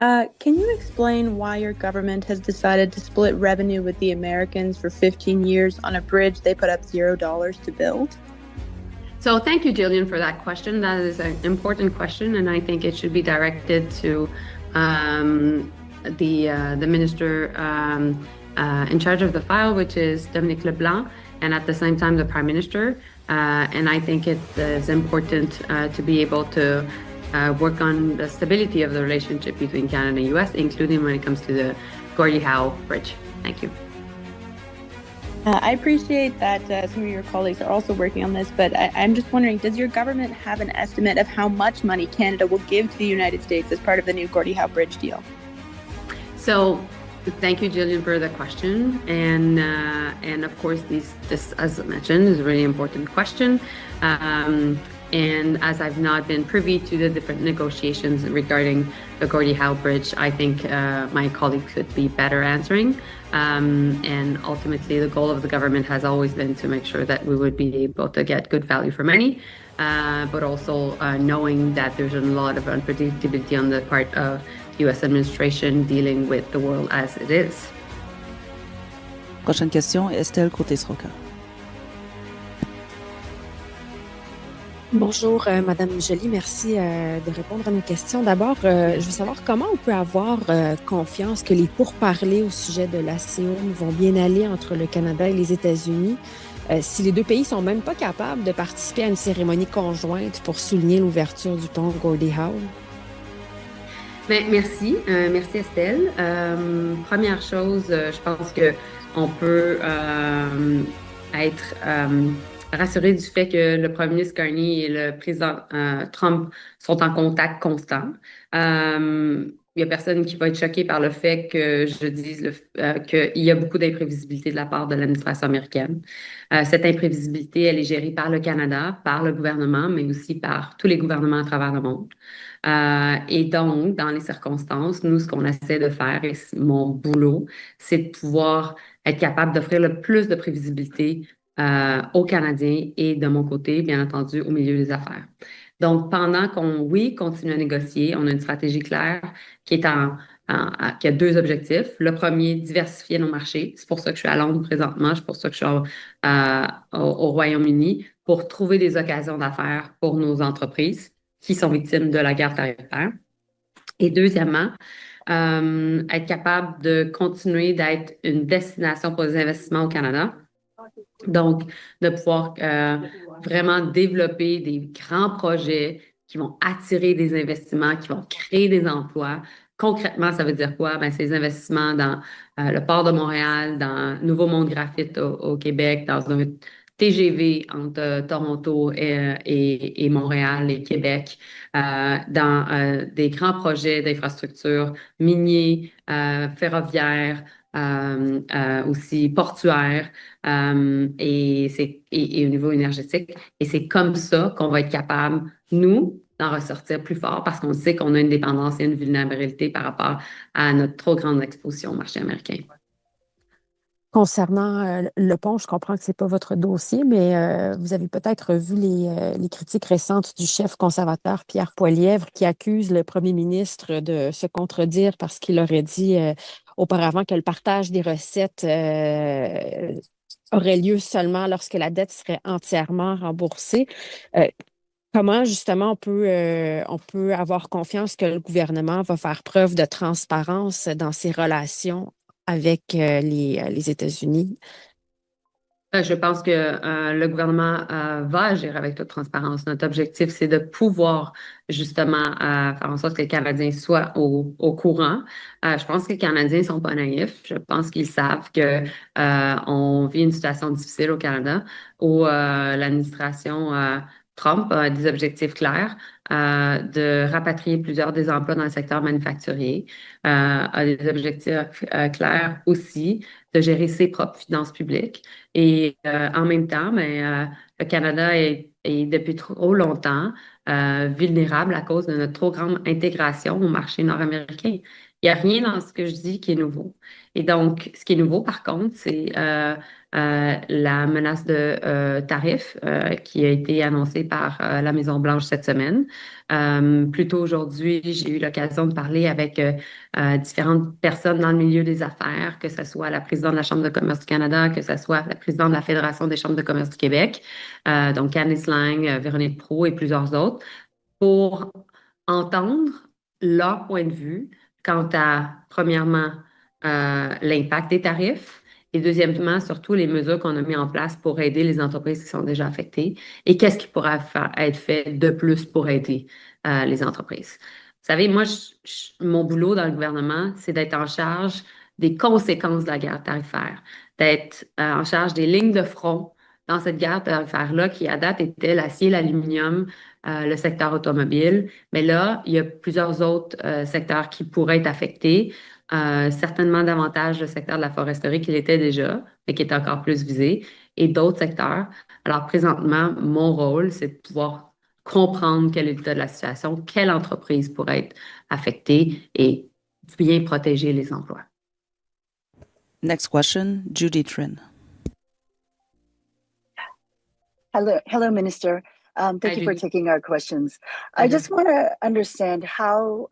Can you explain why your government has decided to split revenue with the Americans for 15 years on a bridge they put up $0 to build? So thank you, Jillian, for that question. That is an important question, and I think it should be directed to the minister in charge of the file, which is Dominique Leblanc, and at the same time, the Prime Minister. And I think it is important to be able to work on the stability of the relationship between Canada and U.S., including when it comes to the Gordie Howe Bridge. Thank you. I appreciate that some of your colleagues are also working on this, but I'm just wondering, does your government have an estimate of how much money Canada will give to the United States as part of the new Gordie Howe Bridge deal? So thank you, Jillian, for the question. And of course, this, as I mentioned, is a really important question. And as I've not been privy to the different negotiations regarding the Gordie Howe Bridge, I think my colleague could be better answering. And ultimately, the goal of the government has always been to make sure that we would be able to get good value for money, but also knowing that there's a lot of unpredictability on the part of the U.S. administration dealing with the world as it is. Prochaine question, Estelle Côté-Sroka. Bonjour, Madame Joly, merci de répondre à nos questions. D'abord, je veux savoir comment on peut avoir confiance que les pourparlers au sujet de l'ACO vont bien aller entre le Canada et les États-Unis si les deux pays sont même pas capables de participer à une cérémonie conjointe pour souligner l'ouverture du pont Gordie Howe. Merci Estelle. Première chose, je pense que on peut être rassuré du fait que le premier ministre Carney et le président Trump sont en contact constant. Il n'y a personne qui va être choqué par le fait que je dise qu'il y a beaucoup d'imprévisibilité de la part de l'administration américaine. Cette imprévisibilité, elle est gérée par le Canada, par le gouvernement, mais aussi par tous les gouvernements à travers le monde. Et donc, dans les circonstances, nous, ce qu'on essaie de faire, et mon boulot, c'est de pouvoir être capable d'offrir le plus de prévisibilité aux Canadiens et de mon côté, bien entendu, au milieu des affaires. Donc, pendant qu'on, continue à négocier, on a une stratégie claire qui a deux objectifs. Le premier, diversifier nos marchés. C'est pour ça que je suis à Londres présentement. C'est pour ça que je suis au Royaume-Uni pour trouver des occasions d'affaires pour nos entreprises qui sont victimes de la guerre tarifaire. Et deuxièmement, être capable de continuer d'être une destination pour les investissements au Canada. Donc, de pouvoir vraiment développer des grands projets qui vont attirer des investissements, qui vont créer des emplois. Concrètement, ça veut dire quoi? Ben, ces investissements dans le port de Montréal, dans Nouveau-Monde Graphite au Québec, dans un TGV entre Toronto et Montréal et Québec, dans des grands projets d'infrastructures miniers, ferroviaires, aussi portuaires et au niveau énergétique. Et c'est comme ça qu'on va être capable, nous, d'en ressortir plus fort parce qu'on sait qu'on a une dépendance et une vulnérabilité par rapport à notre trop grande exposition au marché américain. Concernant le pont, je comprends que ce n'est pas votre dossier, mais vous avez peut-être vu les critiques récentes du chef conservateur Pierre Poilievre qui accuse le premier ministre de se contredire parce qu'il aurait dit auparavant que le partage des recettes aurait lieu seulement lorsque la dette serait entièrement remboursée. Comment, justement, on peut avoir confiance que le gouvernement va faire preuve de transparence dans ses relations avec les États-Unis? Je pense que le gouvernement va agir avec toute transparence. Notre objectif, c'est de pouvoir justement faire en sorte que les Canadiens soient au courant. Je pense que les Canadiens ne sont pas naïfs. Je pense qu'ils savent que on vit une situation difficile au Canada où l'administration Trump a des objectifs clairs de rapatrier plusieurs des emplois dans le secteur manufacturier, a des objectifs clairs aussi de gérer ses propres finances publiques. Et en même temps, le Canada est depuis trop longtemps vulnérable à cause de notre trop grande intégration au marché nord-américain. Il n'y a rien dans ce que je dis qui est nouveau. Et donc, ce qui est nouveau, par contre, c'est la menace de tarifs qui a été annoncée par la Maison-Blanche cette semaine. Plus tôt aujourd'hui, j'ai eu l'occasion de parler avec différentes personnes dans le milieu des affaires, que ce soit la présidente de la Chambre de commerce du Canada, que ce soit la présidente de la Fédération des chambres de commerce du Québec, donc Candice Lang, Véronique Proulx et plusieurs autres, pour entendre leur point de vue quant à, premièrement, l'impact des tarifs et deuxièmement, surtout les mesures qu'on a mises en place pour aider les entreprises qui sont déjà affectées et qu'est-ce qui pourra être fait de plus pour aider les entreprises. Vous savez, moi, mon boulot dans le gouvernement, c'est d'être en charge des conséquences de la guerre tarifaire, d'être en charge des lignes de front dans cette guerre tarifaire-là qui, à date, était l'acier, l'aluminium, le secteur automobile. Mais là, il y a plusieurs autres secteurs qui pourraient être affectés. Certainement davantage le secteur de la foresterie qui l'était déjà, mais qui est encore plus visé, et d'autres secteurs. Alors, présentement, mon rôle, c'est de pouvoir comprendre quel est l'état de la situation, quelle entreprise pourrait être affectée et bien protéger les emplois. Next question, Judy Trin. Hello, Minister. Thank you for taking our questions. I just want to understand how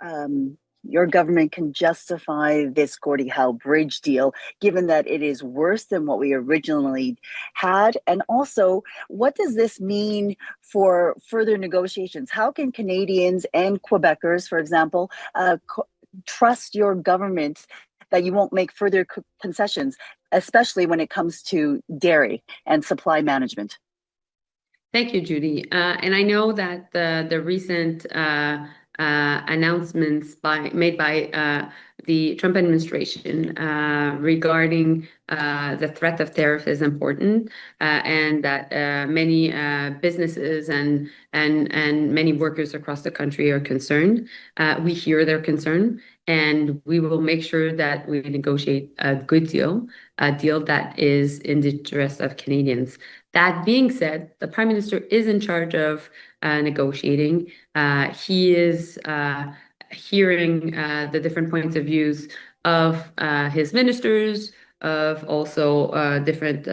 your government can justify this Gordie Howe Bridge deal, given that it is worse than what we originally had. And also, what does this mean for further negotiations? How can Canadians and Quebecers, for example, trust your government that you won't make further concessions, especially when it comes to dairy and supply management? Thank you, Judy. And I know that the recent announcements made by the Trump administration regarding the threat of tariffs is important, and that many businesses and many workers across the country are concerned. We hear their concern, and we will make sure that we negotiate a good deal, a deal that is in the interest of Canadians. That being said, the Prime Minister is in charge of negotiating. He is hearing the different points of views of his ministers, of also different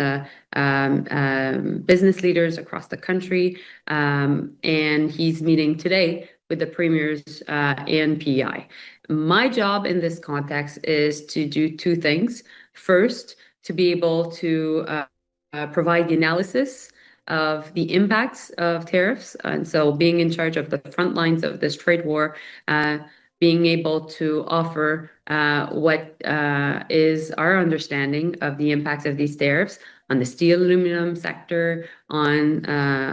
business leaders across the country. And he's meeting today with the premiers and PEI. My job in this context is to do two things. First, to be able to provide the analysis of the impacts of tariffs. And so being in charge of the front lines of this trade war, being able to offer what is our understanding of the impacts of these tariffs on the steel aluminum sector, on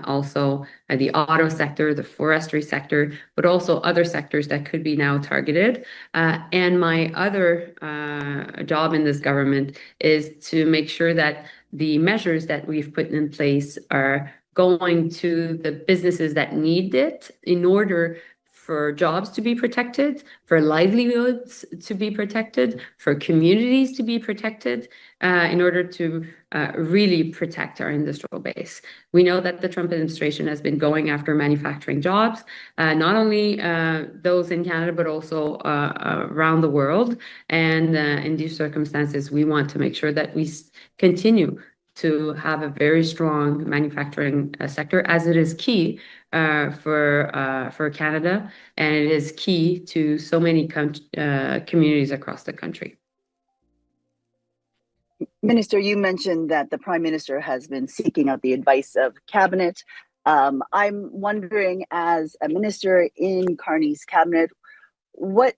also the auto sector, the forestry sector, but also other sectors that could be now targeted. And my other job in this government is to make sure that the measures that we've put in place are going to the businesses that need it in order for jobs to be protected, for livelihoods to be protected, for communities to be protected, in order to really protect our industrial base. We know that the Trump administration has been going after manufacturing jobs, not only those in Canada, but also around the world. And in these circumstances, we want to make sure that we continue to have a very strong manufacturing sector, as it is key for Canada, and it is key to so many communities across the country. Minister, you mentioned that the Prime Minister has been seeking out the advice of Cabinet. I'm wondering, as a minister in Carney's Cabinet, what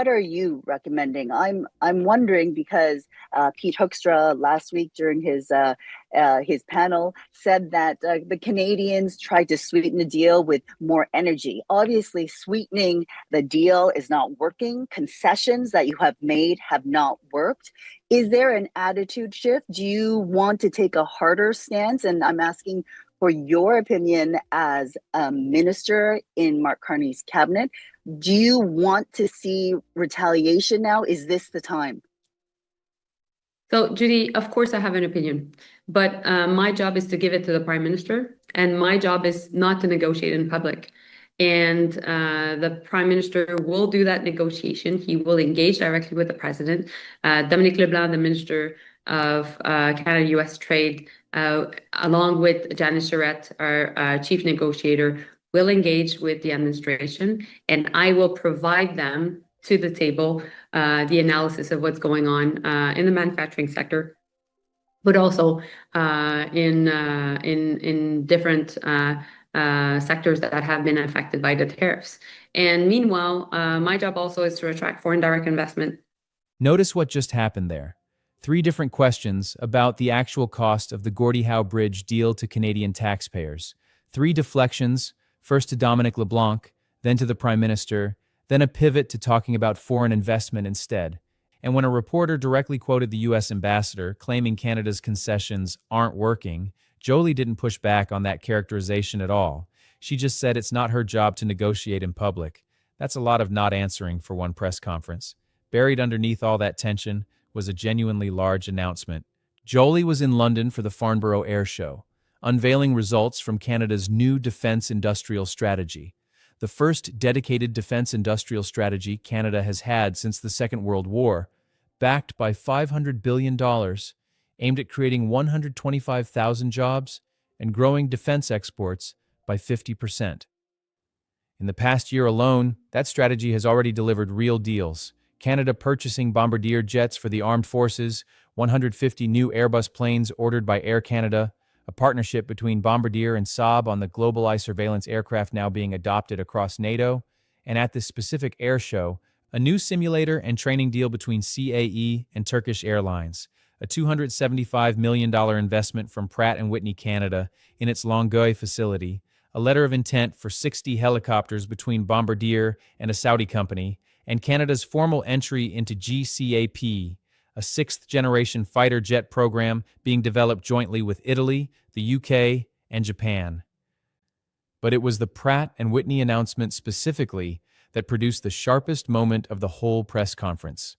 are you recommending? I'm wondering because Pete Hoekstra last week during his panel said that the Canadians tried to sweeten the deal with more energy. Obviously, sweetening the deal is not working. Concessions that you have made have not worked. Is there an attitude shift? Do you want to take a harder stance? And I'm asking for your opinion as a minister in Mark Carney's cabinet. Do you want to see retaliation now? Is this the time? So, Judy, of course I have an opinion, but my job is to give it to the Prime Minister, and my job is not to negotiate in public. And the Prime Minister will do that negotiation. He will engage directly with the President. Dominic LeBlanc, the Minister of Canada-US Trade, along with Janice Charette, our Chief Negotiator, will engage with the administration, and I will provide them to the table the analysis of what's going on in the manufacturing sector, but also in different sectors that have been affected by the tariffs. And meanwhile, my job also is to attract foreign direct investment. Notice what just happened there. 3 different questions about the actual cost of the Gordie Howe Bridge deal to Canadian taxpayers. 3 deflections, first to Dominic LeBlanc, then to the Prime Minister, then a pivot to talking about foreign investment instead. And when a reporter directly quoted the U.S. ambassador, claiming Canada's concessions aren't working, Joly didn't push back on that characterization at all. She just said it's not her job to negotiate in public. That's a lot of not answering for one press conference. Buried underneath all that tension was a genuinely large announcement. Joly was in London for the Farnborough Airshow, unveiling results from Canada's new defense industrial strategy, the first dedicated defense industrial strategy Canada has had since the Second World War, backed by $500 billion, aimed at creating 125,000 jobs and growing defense exports by 50%. In the past year alone, that strategy has already delivered real deals. Canada purchasing Bombardier jets for the armed forces, 150 new Airbus planes ordered by Air Canada, a partnership between Bombardier and Saab on the Global Eye surveillance aircraft now being adopted across NATO, and at this specific air show, a new simulator and training deal between CAE and Turkish Airlines, a $275 million investment from Pratt & Whitney Canada in its Longueuil facility, a letter of intent for 60 helicopters between Bombardier and a Saudi company, and Canada's formal entry into GCAP, a 6th-generation fighter jet program being developed jointly with Italy, the UK, and Japan. But it was the Pratt & Whitney announcement specifically that produced the sharpest moment of the whole press conference.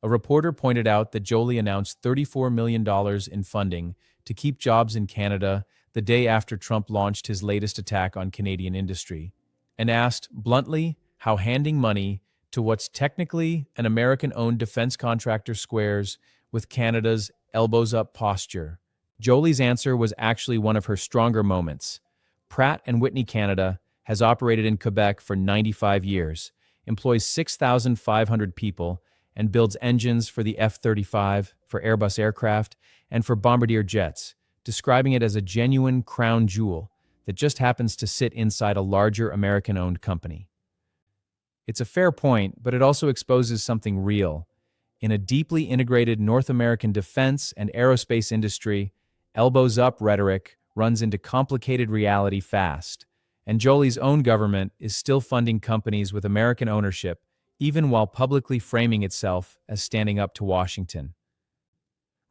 A reporter pointed out that Joly announced $34 million in funding to keep jobs in Canada the day after Trump launched his latest attack on Canadian industry, and asked, bluntly, how handing money to what's technically an American-owned defense contractor squares with Canada's elbows-up posture. Joly's answer was actually one of her stronger moments. Pratt & Whitney Canada has operated in Quebec for 95 years, employs 6,500 people, and builds engines for the F-35, for Airbus aircraft, and for Bombardier jets, describing it as a genuine crown jewel that just happens to sit inside a larger American-owned company. It's a fair point, but it also exposes something real. In a deeply integrated North American defense and aerospace industry, elbows-up rhetoric runs into complicated reality fast, and Joly's own government is still funding companies with American ownership, even while publicly framing itself as standing up to Washington.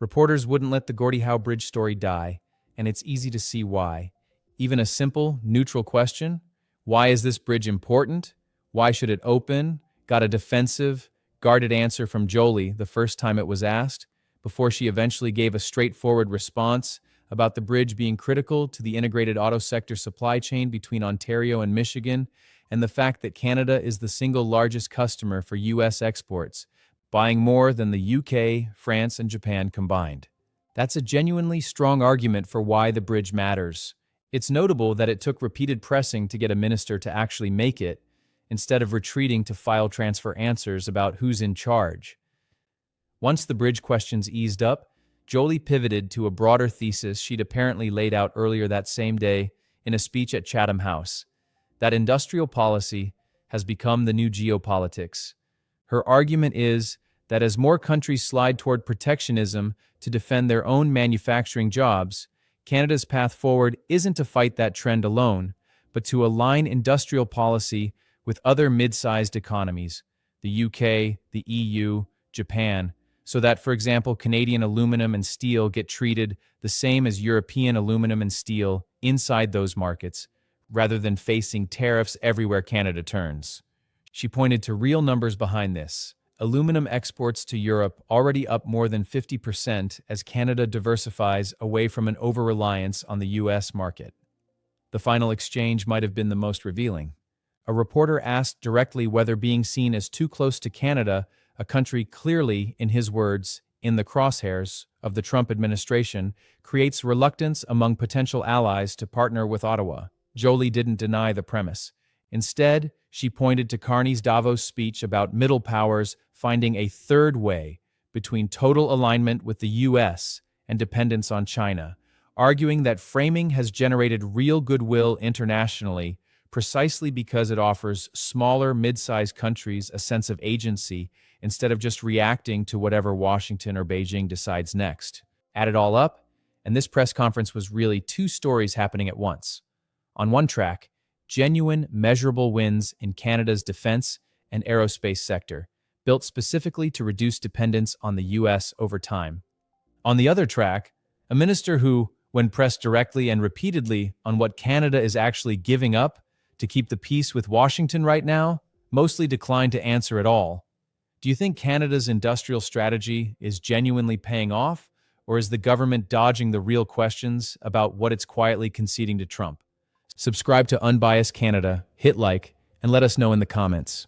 Reporters wouldn't let the Gordie Howe Bridge story die, and it's easy to see why. Even a simple, neutral question, why is this bridge important? Why should it open? Got a defensive, guarded answer from Joly the first time it was asked, before she eventually gave a straightforward response about the bridge being critical to the integrated auto sector supply chain between Ontario and Michigan, and the fact that Canada is the single largest customer for U.S. exports, buying more than the UK, France, and Japan combined. That's a genuinely strong argument for why the bridge matters. It's notable that it took repeated pressing to get a minister to actually make it, instead of retreating to file transfer answers about who's in charge. Once the bridge questions eased up, Joly pivoted to a broader thesis she'd apparently laid out earlier that same day in a speech at Chatham House, that industrial policy has become the new geopolitics. Her argument is that as more countries slide toward protectionism to defend their own manufacturing jobs, Canada's path forward isn't to fight that trend alone, but to align industrial policy with other mid-sized economies, the UK, the EU, Japan, so that, for example, Canadian aluminum and steel get treated the same as European aluminum and steel inside those markets, rather than facing tariffs everywhere Canada turns. She pointed to real numbers behind this. Aluminum exports to Europe already up more than 50% as Canada diversifies away from an over-reliance on the US market. The final exchange might have been the most revealing. A reporter asked directly whether being seen as too close to Canada, a country clearly, in his words, in the crosshairs of the Trump administration, creates reluctance among potential allies to partner with Ottawa. Joly didn't deny the premise. Instead, she pointed to Carney's Davos speech about middle powers finding a third way between total alignment with the U.S. and dependence on China, arguing that framing has generated real goodwill internationally precisely because it offers smaller, mid-sized countries a sense of agency instead of just reacting to whatever Washington or Beijing decides next. Add it all up, and this press conference was really two stories happening at once. On one track, genuine, measurable wins in Canada's defense and aerospace sector, built specifically to reduce dependence on the U.S. over time. On the other track, a minister who, when pressed directly and repeatedly on what Canada is actually giving up to keep the peace with Washington right now, mostly declined to answer at all. Do you think Canada's industrial strategy is genuinely paying off, or is the government dodging the real questions about what it's quietly conceding to Trump? Subscribe to Unbiased Canada, hit like, and let us know in the comments.